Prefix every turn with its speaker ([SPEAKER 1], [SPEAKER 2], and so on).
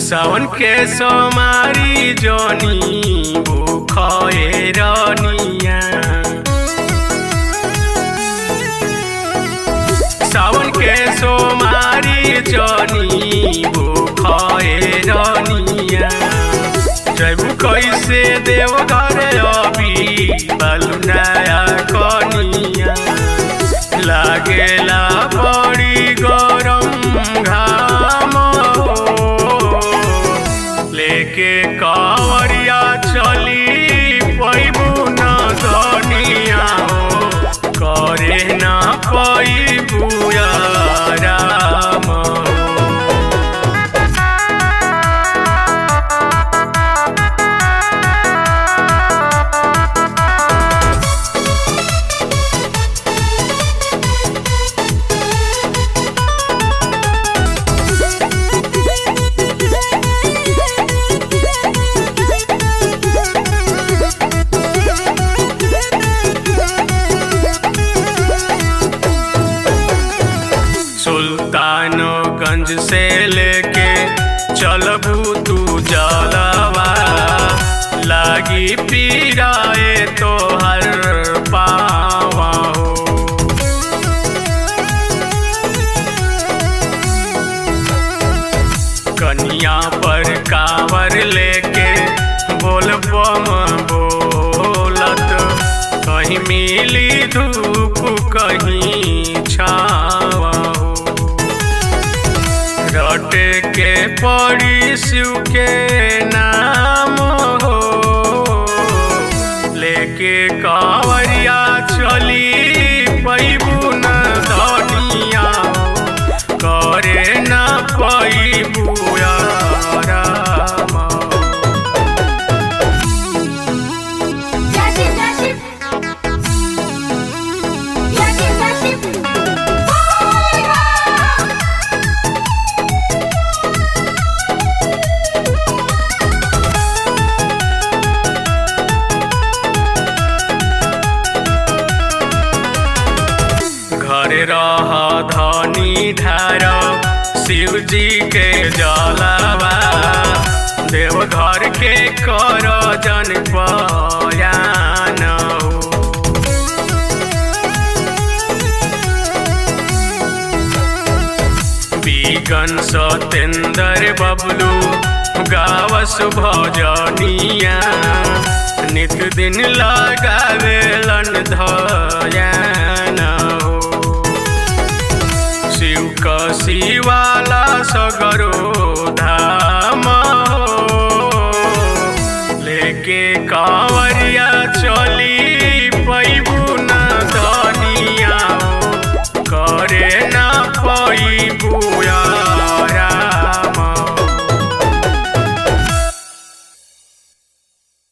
[SPEAKER 1] सावन के सोमारी जोनी भूखे रनिया। सावन के सोमारी जोनी भूखे रनिया। जब कैसे देवघर अभी बालू नया कनिया। लागेला बड़ी गरम घाम लेके कावरिया चली पैबू न धनिया। करे न पैबू राम। सुल्तानगंज से लेके चलबू तू जलवा। लागी पीराए तो हर पावा हो। कन्या पर कावर लेके बोल बम बोलत। कहीं मिली धूप कहीं छावा हो। रटे के पड़ी शिव के नाम हो। लेके कावरिया चली पैबू न धनिया। करे न पैबू राम। घरे रह धनी ढार शिव जी के जलवा। देवघर के कर जन पयान हो। बिगन सतेंद्र बबलू गावस भजनिया। नित दिन लगावेलन धयान हो। शिव कसी वाला सगरो धाम हो। लेके कांवरिया चली पैबू न धनिया। करे न पैबू